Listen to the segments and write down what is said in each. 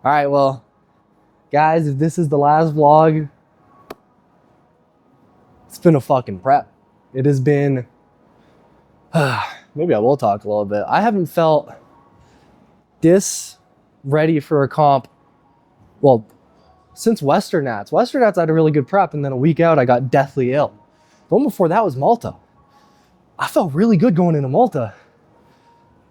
All right, well, guys, if this is the last vlog, it's been a fucking prep. It has been, maybe I will talk a little bit. I haven't felt this ready for a comp, well, since Western Nats. Western Nats, I had a really good prep, and then a week out, I got deathly ill. The one before that was Malta. I felt really good going into Malta,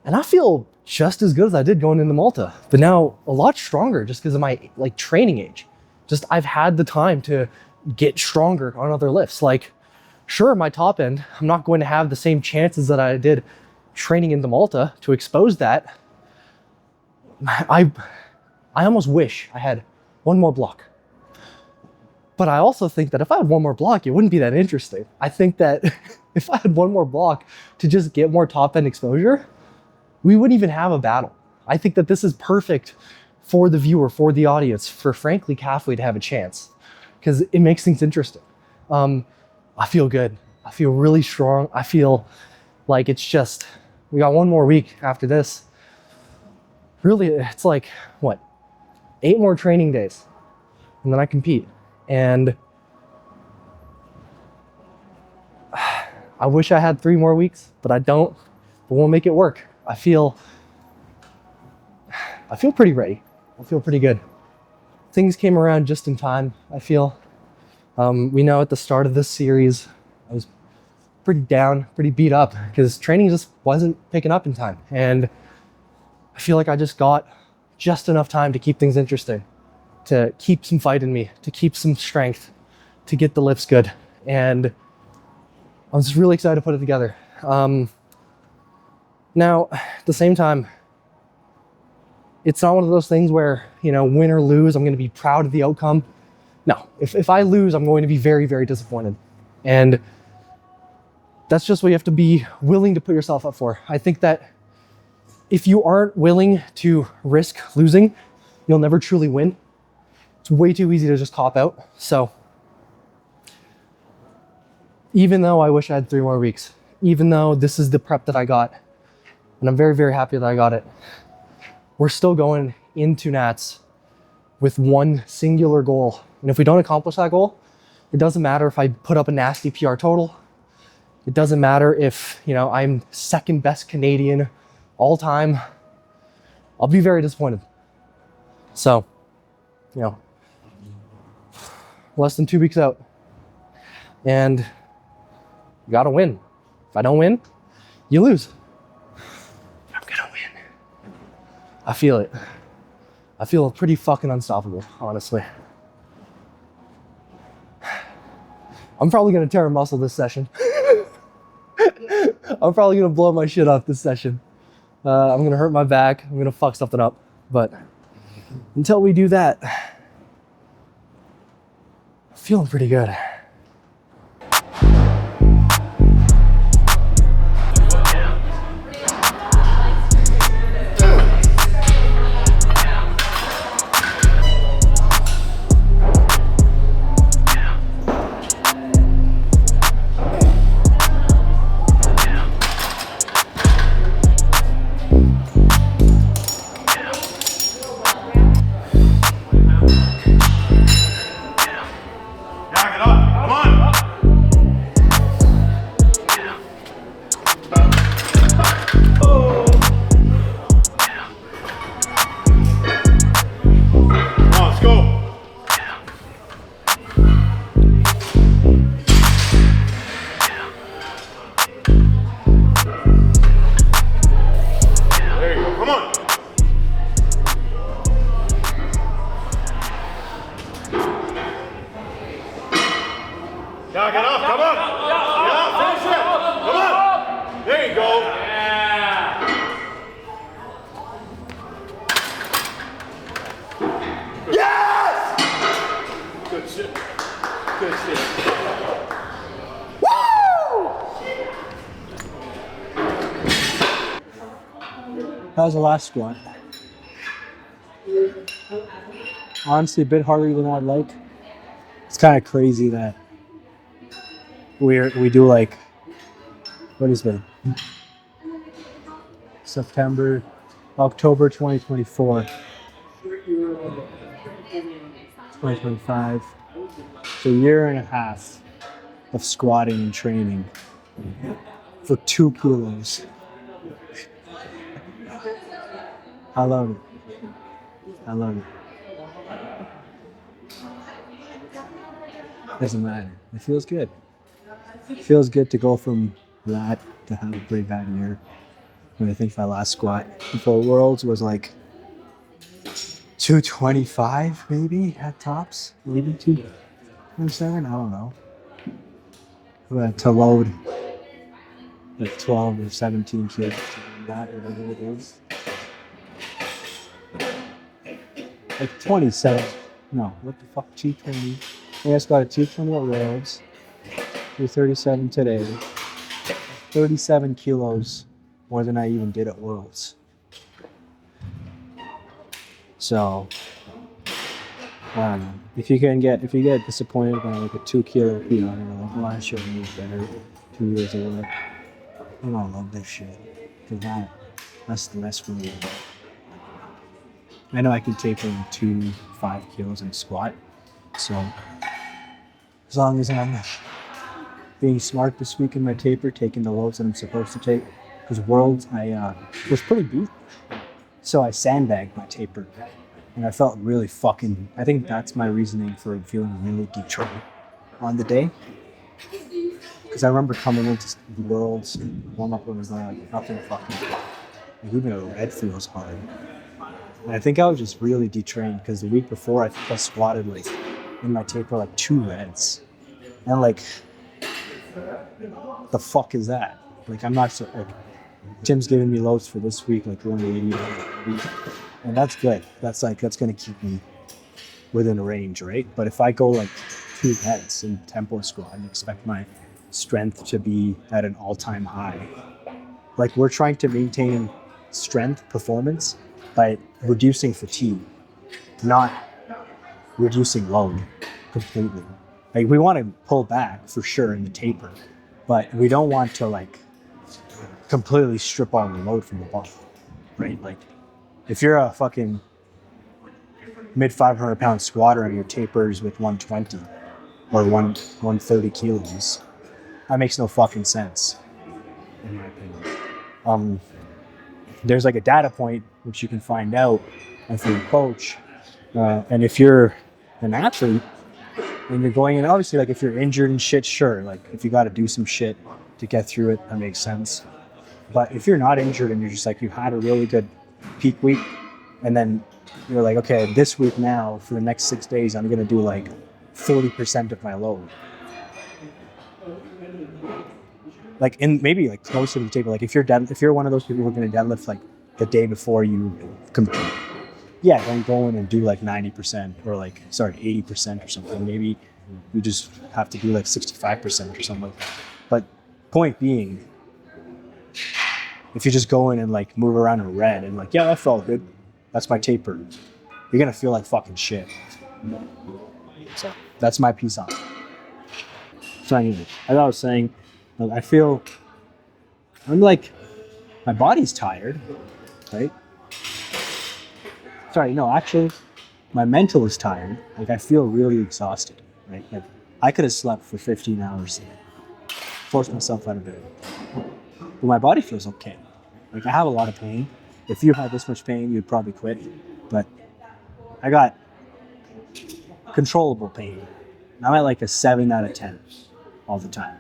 and I feel just as good as I did going into Malta, but now a lot stronger just because of my training age. Just I've had the time to get stronger on other lifts. Like, sure, my top end, I'm not going to have the same chances that I did training into Malta to expose that. I almost wish I had one more block. But I also think that if I had one more block, it wouldn't be that interesting. I think that if I had one more block to just get more top end exposure, we wouldn't even have a battle. I think that this is perfect for the viewer, for the audience, for frankly Calfway to have a chance, because it makes things interesting. I feel good. I feel really strong. I feel like it's just, we got one more week after this. Really, it's like, what, 8 more training days, and then I compete. And I wish I had 3 more weeks, but I don't, but we'll make it work. I feel pretty ready. I feel pretty good. Things came around just in time, I feel. We know at the start of this series, I was pretty down, pretty beat up because training just wasn't picking up in time. And I feel like I just got just enough time to keep things interesting, to keep some fight in me, to keep some strength, to get the lifts good. And I was really excited to put it together. Now, at the same time, it's not one of those things where, win or lose, I'm going to be proud of the outcome. No, if I lose, I'm going to be very, very disappointed. And that's just what you have to be willing to put yourself up for. I think that if you aren't willing to risk losing, you'll never truly win. It's way too easy to just cop out. So even though I wish I had 3 more weeks, even though this is the prep that I got, and I'm very, very happy that I got it, we're still going into Nats with one singular goal. And if we don't accomplish that goal, it doesn't matter if I put up a nasty PR total. It doesn't matter if, I'm second best Canadian all time. I'll be very disappointed. So, less than 2 weeks out. And you gotta win. If I don't win, you lose. I'm gonna win. I feel it. I feel pretty fucking unstoppable, honestly. I'm probably gonna tear a muscle this session. I'm probably gonna blow my shit off this session. I'm gonna hurt my back. I'm gonna fuck something up. But until we do that, I'm feeling pretty good. That was the last squat. Honestly, a bit harder than I'd like. It's kind of crazy that we do like, what has been? October 2024. 2025. It's a year and a half of squatting and training for 2 kilos. I love it. I love it. Doesn't matter. It feels good. It feels good to go from that to have a pretty bad year. And I think my last squat before Worlds was like 225 maybe at tops. Maybe 227, I don't know. But to load like 12 or 17 kilos to do that, whatever it is. Like 27. No, what the fuck, 220. I just got a 220 at Worlds. 237 today. 37 kilos more than I even did at Worlds. So, I don't know. If you get disappointed by like a 2 kilo PR, you're like, well, I should have moved better 2 years ago. I don't love this shit. Cause that's the best for me. I know I can taper 5 kilos in a squat. So, as long as I'm being smart this week in my taper, taking the loads that I'm supposed to take. Because Worlds, I was pretty beat. So I sandbagged my taper. And I felt really fucking, I think that's my reasoning for feeling really Detroit on the day. Because I remember coming into the Worlds, warm up was like, nothing fucking, like, even a red feels hard. And I think I was just really detrained because the week before I think I squatted like in my taper like 2 reds. And like, the fuck is that? Like, I'm not so, like, Tim's giving me loads for this week, like 180 a week. And that's good. That's going to keep me within a range, right? But if I go like 2 heads in tempo squat and expect my strength to be at an all-time high, like we're trying to maintain strength performance by reducing fatigue, not reducing load completely. Like we want to pull back for sure in the taper, but we don't want to like completely strip all the load from the body, right? Like if you're a fucking mid 500 pound squatter and your tapers with 120 or 130 kilos, that makes no fucking sense, in my opinion. There's like a data point which you can find out if you're a coach, and if you're an athlete and you're going in, obviously like if you're injured and shit, sure, like if you got to do some shit to get through it, that makes sense. But if you're not injured and you're just like you had a really good peak week, and then you're like, okay, this week now for the next 6 days I'm gonna do like 40% of my load. Like in maybe like close to the table. Like if you're one of those people who are gonna deadlift like the day before you compete, yeah, then go in and do like 90% or 80% or something. Maybe you just have to do like 65% or something like that. But point being, if you just go in and like move around in red and like, yeah, that felt good, that's my taper, you're gonna feel like fucking shit. So that's my piece on it. So anyway, as I was saying, I feel I'm like, my body's tired, right? Sorry, no, actually, my mental is tired. Like I feel really exhausted, right? Like I could have slept for 15 hours today, forced myself out of bed. But my body feels okay. Like I have a lot of pain. If you had this much pain, you'd probably quit. But I got controllable pain. I'm at like a 7 out of 10 all the time.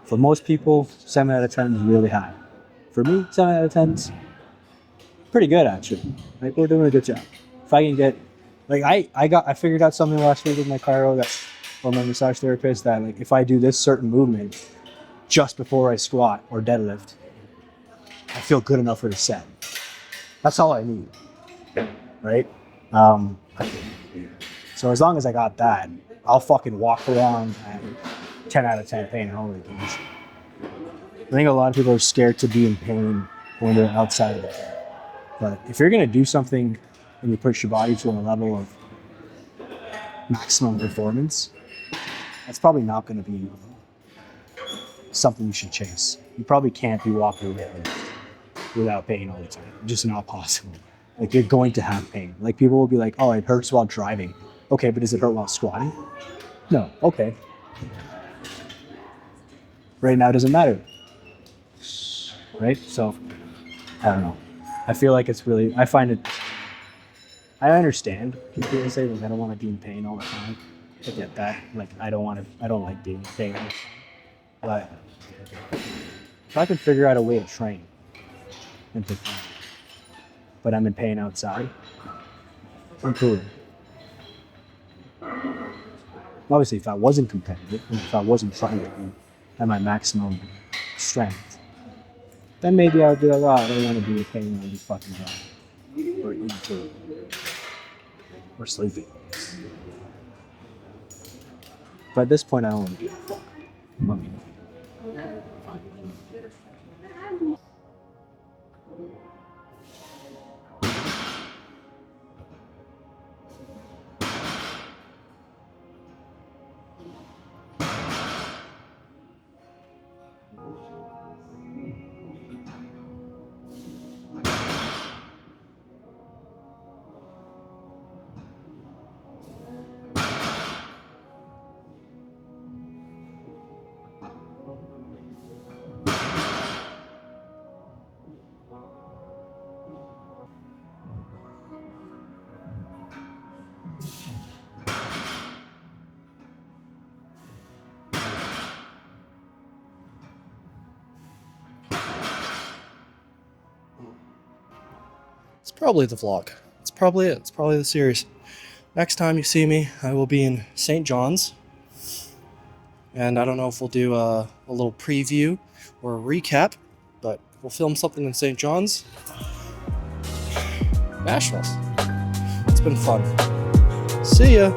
For most people, 7 out of 10 is really high. For me, 7 out of 10 is pretty good actually. Like we're doing a good job. If I can get, like I figured out something last week with my chiro or my massage therapist that like if I do this certain movement just before I squat or deadlift, I feel good enough for the set. That's all I need, right? So as long as I got that, I'll fucking walk around at 10 out of 10 pain and all the things. I think a lot of people are scared to be in pain when they're outside of it. But if you're gonna do something and you push your body to a level of maximum performance, that's probably not gonna be something you should chase. You probably can't be walking around without pain all the time. Just not possible. Like you're going to have pain. Like people will be like, oh, it hurts while driving. Okay, but does it hurt while squatting? No. Okay. Right now it doesn't matter. Right? So I don't know. I feel like it's really, I find it, I understand people who say like I don't want to be in pain all the time. I get that. Like I don't like being in pain. But if I could figure out a way to train and to train, but I'm in pain outside, I'm cool. Obviously, if I wasn't competitive, and if I wasn't trying to be at my maximum strength, then maybe I would be like, oh, I don't want to be in pain when I'm just fucking driving or eating food or sleeping. But at this point, I don't want to give a fuck. I mean, It's probably the vlog. It's probably it. It's probably the series. Next time you see me, I will be in St. John's. And I don't know if we'll do a little preview or a recap, but we'll film something in St. John's. Nationals. It's been fun. See ya.